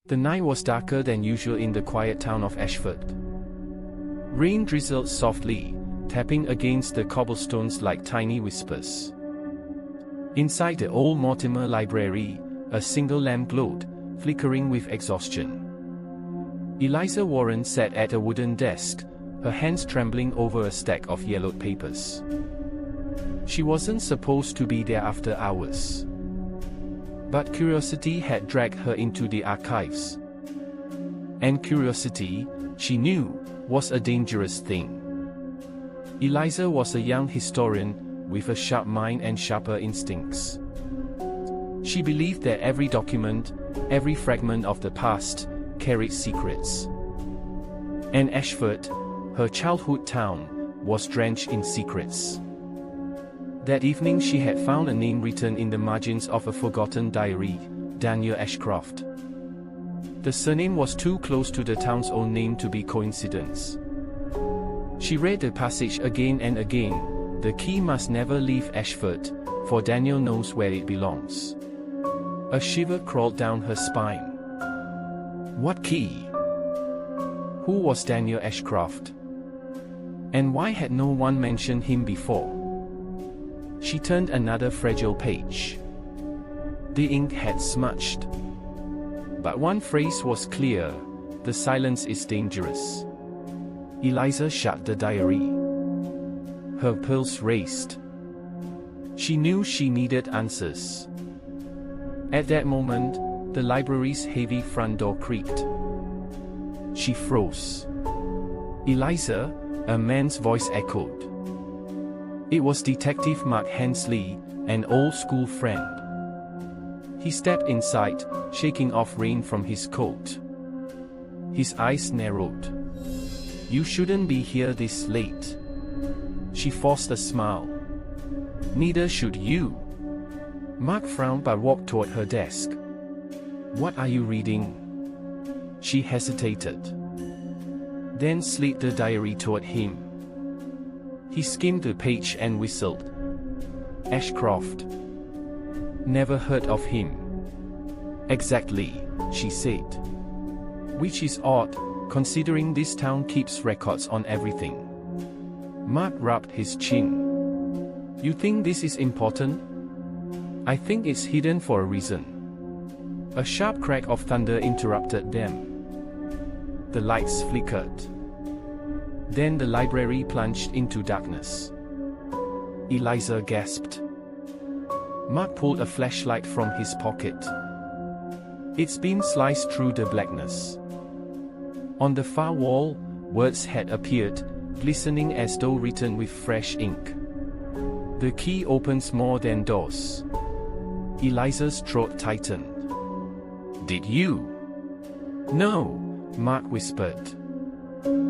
The night was darker than usual in the quiet town of Ashford. Rain drizzled softly, tapping against the cobblestones like tiny whispers. Inside the old Mortimer library, a single lamp glowed, flickering with exhaustion. Eliza Warren sat at a wooden desk, her hands trembling over a stack of yellowed papers. She wasn't supposed to be there after hours. But curiosity had dragged her into the archives. And curiosity, she knew, was a dangerous thing. Eliza was a young historian, with a sharp mind and sharper instincts. She believed that every document, every fragment of the past, carried secrets. And Ashford, her childhood town, was drenched in secrets. That evening she had found a name written in the margins of a forgotten diary, Daniel Ashcroft. The surname was too close to the town's own name to be coincidence. She read the passage again and again. The key must never leave Ashford, for Daniel knows where it belongs. A shiver crawled down her spine. What key? Who was Daniel Ashcroft? And why had no one mentioned him before? She turned another fragile page. The ink had smudged. But one phrase was clear: the silence is dangerous. Eliza shut the diary. Her pulse raced. She knew she needed answers. At that moment, the library's heavy front door creaked. She froze. Eliza, a man's voice echoed. It was Detective Mark Hensley, an old school friend. He stepped inside, shaking off rain from his coat. His eyes narrowed. You shouldn't be here this late. She forced a smile. Neither should you. Mark frowned but walked toward her desk. What are you reading? She hesitated. Then slid the diary toward him. He skimmed the page and whistled. Ashcroft. Never heard of him. Exactly, she said. Which is odd, considering this town keeps records on everything. Mark rubbed his chin. You think this is important? I think it's hidden for a reason. A sharp crack of thunder interrupted them. The lights flickered. Then the library plunged into darkness. Eliza gasped. Mark pulled a flashlight from his pocket. Its beam sliced through the blackness. On the far wall, words had appeared, glistening as though written with fresh ink. The key opens more than doors. Eliza's throat tightened. Did you? No, Mark whispered.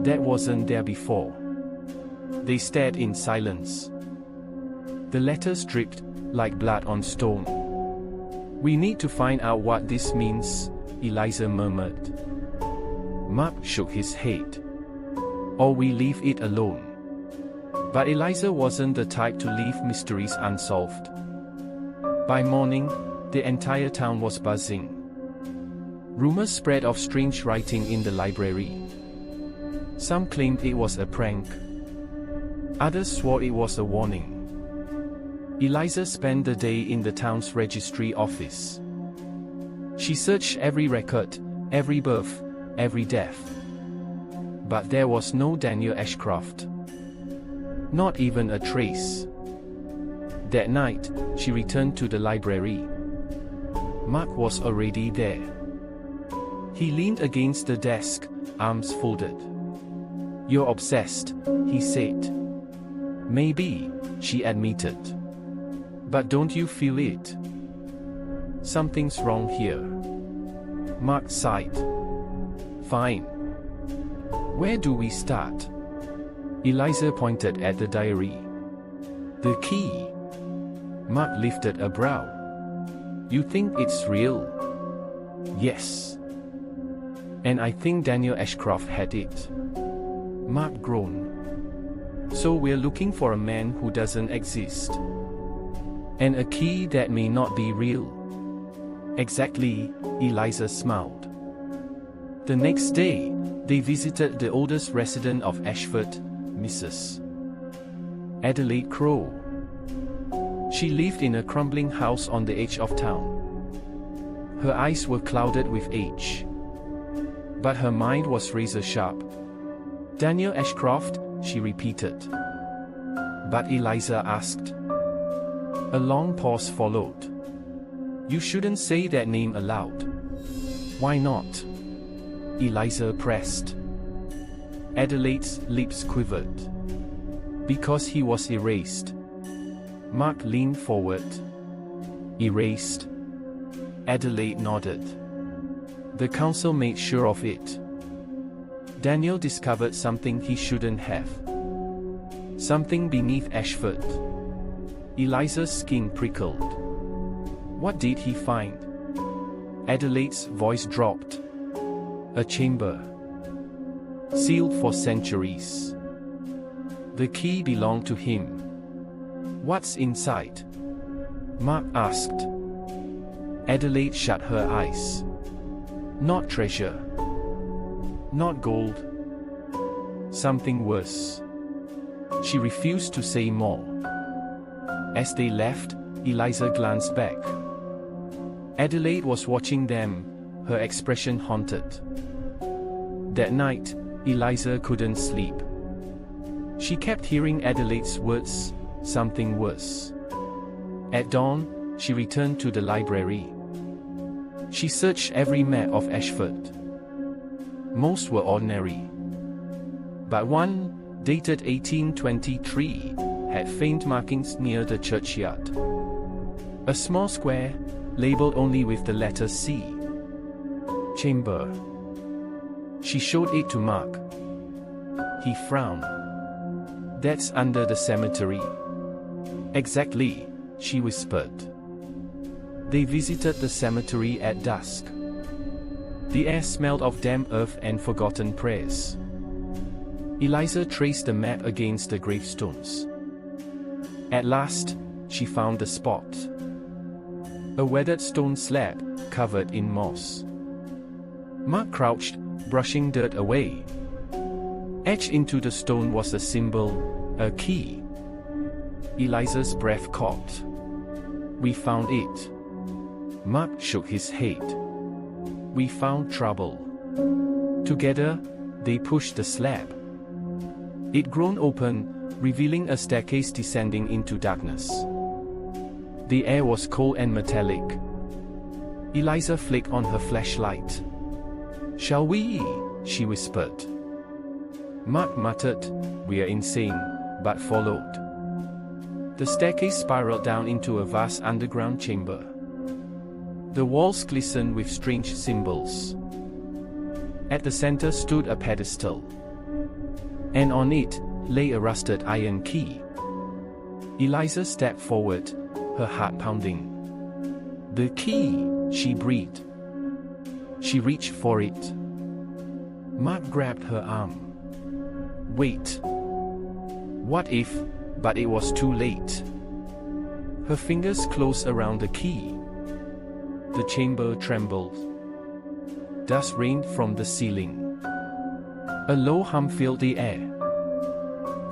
That wasn't there before. They stared in silence. The letters dripped, like blood on stone. We need to find out what this means, Eliza murmured. Mark shook his head. Or we leave it alone. But Eliza wasn't the type to leave mysteries unsolved. By morning, the entire town was buzzing. Rumors spread of strange writing in the library. Some claimed it was a prank. Others swore it was a warning. Eliza spent the day in the town's registry office. She searched every record, every birth, every death. But there was no Daniel Ashcroft. Not even a trace. That night, she returned to the library. Mark was already there. He leaned against the desk, arms folded. You're obsessed, he said. Maybe, she admitted. But don't you feel it? Something's wrong here. Mark sighed. Fine. Where do we start? Eliza pointed at the diary. The key. Mark lifted a brow. You think it's real? Yes. And I think Daniel Ashcroft had it. Mark groaned. So we're looking for a man who doesn't exist. And a key that may not be real. Exactly, Eliza smiled. The next day, they visited the oldest resident of Ashford, Mrs. Adelaide Crowe. She lived in a crumbling house on the edge of town. Her eyes were clouded with age, but her mind was razor sharp. "Daniel Ashcroft," she repeated. But Eliza asked. A long pause followed. "You shouldn't say that name aloud." "Why not?" Eliza pressed. Adelaide's lips quivered. "Because he was erased." Mark leaned forward. "Erased?" Adelaide nodded. "The council made sure of it. Daniel discovered something he shouldn't have. Something beneath Ashford." Eliza's skin prickled. "What did he find?" Adelaide's voice dropped. "A chamber. Sealed for centuries. The key belonged to him." "What's inside?" Mark asked. Adelaide shut her eyes. "Not treasure. Not gold. Something worse." She refused to say more. As they left, Eliza glanced back. Adelaide was watching them, her expression haunted. That night, Eliza couldn't sleep. She kept hearing Adelaide's words, "something worse." At dawn, she returned to the library. She searched every map of Ashford. Most were ordinary. But one, dated 1823, had faint markings near the churchyard. A small square, labeled only with the letter C. "Chamber." She showed it to Mark. He frowned. "That's under the cemetery." "Exactly," she whispered. They visited the cemetery at dusk. The air smelled of damp earth and forgotten prayers. Eliza traced the map against the gravestones. At last, she found the spot. A weathered stone slab, covered in moss. Mark crouched, brushing dirt away. Etched into the stone was a symbol, a key. Eliza's breath caught. "We found it." Mark shook his head. "We found trouble." Together, they pushed the slab. It groaned open, revealing a staircase descending into darkness. The air was cold and metallic. Eliza flicked on her flashlight. "Shall we?" she whispered. Mark muttered, "We're insane," but followed. The staircase spiraled down into a vast underground chamber. The walls glistened with strange symbols. At the center stood a pedestal, and on it lay a rusted iron key. Eliza stepped forward, her heart pounding. "The key," she breathed. She reached for it. Mark grabbed her arm. "Wait." What if? But it was too late. Her fingers closed around the key. The chamber trembled. Dust rained from the ceiling. A low hum filled the air.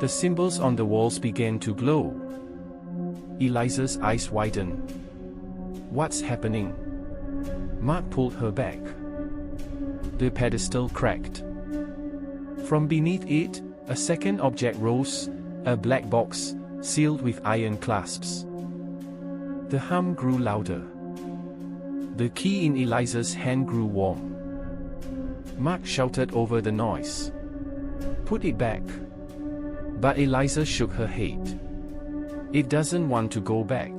The symbols on the walls began to glow. Eliza's eyes widened. "What's happening?" Mark pulled her back. The pedestal cracked. From beneath it, a second object rose, a black box, sealed with iron clasps. The hum grew louder. The key in Eliza's hand grew warm. Mark shouted over the noise. "Put it back." But Eliza shook her head. "It doesn't want to go back."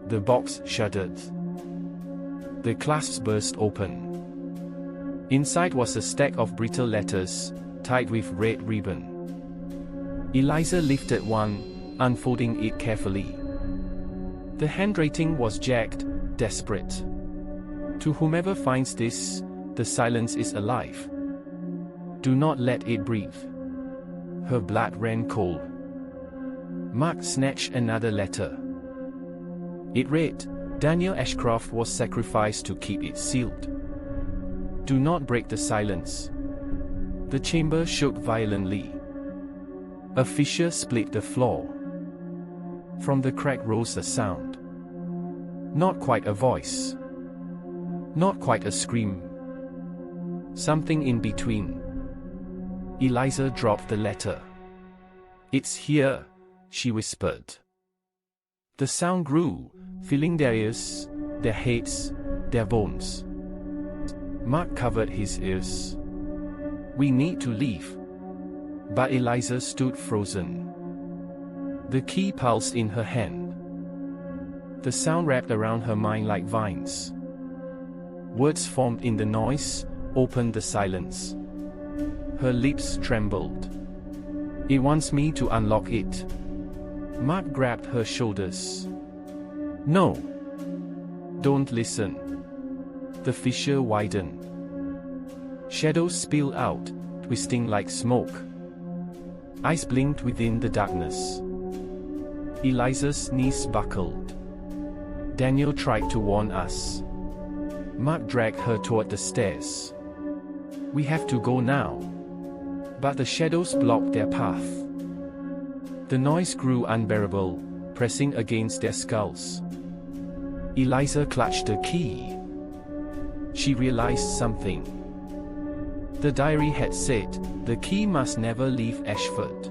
The box shuddered. The clasps burst open. Inside was a stack of brittle letters, tied with red ribbon. Eliza lifted one, unfolding it carefully. The handwriting was jagged, desperate. "To whomever finds this, the silence is alive. Do not let it breathe." Her blood ran cold. Mark snatched another letter. It read, "Daniel Ashcroft was sacrificed to keep it sealed. Do not break the silence. The chamber shook violently. A fissure split the floor. From the crack rose a sound. Not quite a voice. Not quite a scream. Something in between. Eliza dropped the letter. "It's here," she whispered. The sound grew, filling their ears, their heads, their bones. Mark covered his ears. "We need to leave." But Eliza stood frozen. The key pulsed in her hand. The sound wrapped around her mind like vines. Words formed in the noise, opened the silence. Her lips trembled. "It wants me to unlock it." Mark grabbed her shoulders. "No. Don't listen." The fissure widened. Shadows spilled out, twisting like smoke. Eyes blinked within the darkness. Eliza's knees buckled. "Daniel tried to warn us." Mark dragged her toward the stairs. "We have to go now." But the shadows blocked their path. The noise grew unbearable, pressing against their skulls. Eliza clutched the key. She realized something. The diary had said, the key must never leave Ashford.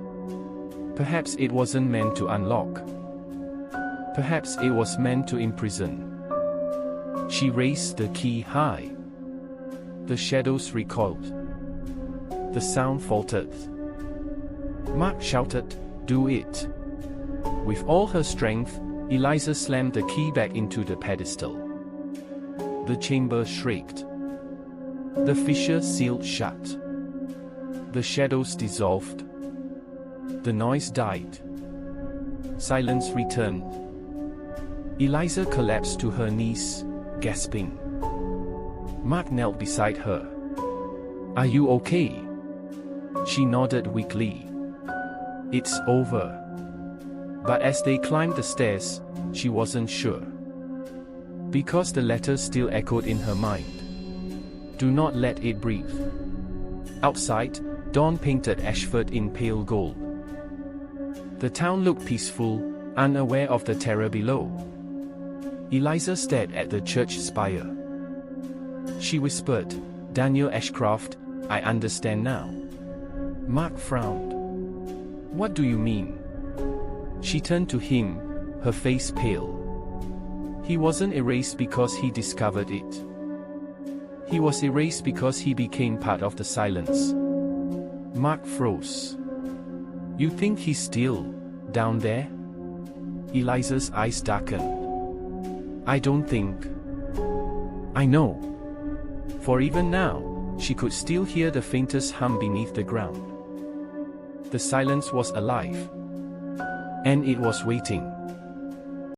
Perhaps it wasn't meant to unlock. Perhaps it was meant to imprison. She raised the key high. The shadows recoiled. The sound faltered. Mark shouted, "Do it!" With all her strength, Eliza slammed the key back into the pedestal. The chamber shrieked. The fissure sealed shut. The shadows dissolved. The noise died. Silence returned. Eliza collapsed to her knees, gasping. Mark knelt beside her. "Are you okay?" She nodded weakly. "It's over." But as they climbed the stairs, she wasn't sure. Because the letter still echoed in her mind. "Do not let it breathe." Outside, dawn painted Ashford in pale gold. The town looked peaceful, unaware of the terror below. Eliza stared at the church spire. She whispered, "Daniel Ashcroft, I understand now." Mark frowned. "What do you mean?" She turned to him, her face pale. He wasn't erased because he discovered it. He was erased because he became part of the silence. Mark froze. "You think he's still down there?" Eliza's eyes darkened. "I don't think." "I know." For even now, she could still hear the faintest hum beneath the ground. The silence was alive. And it was waiting.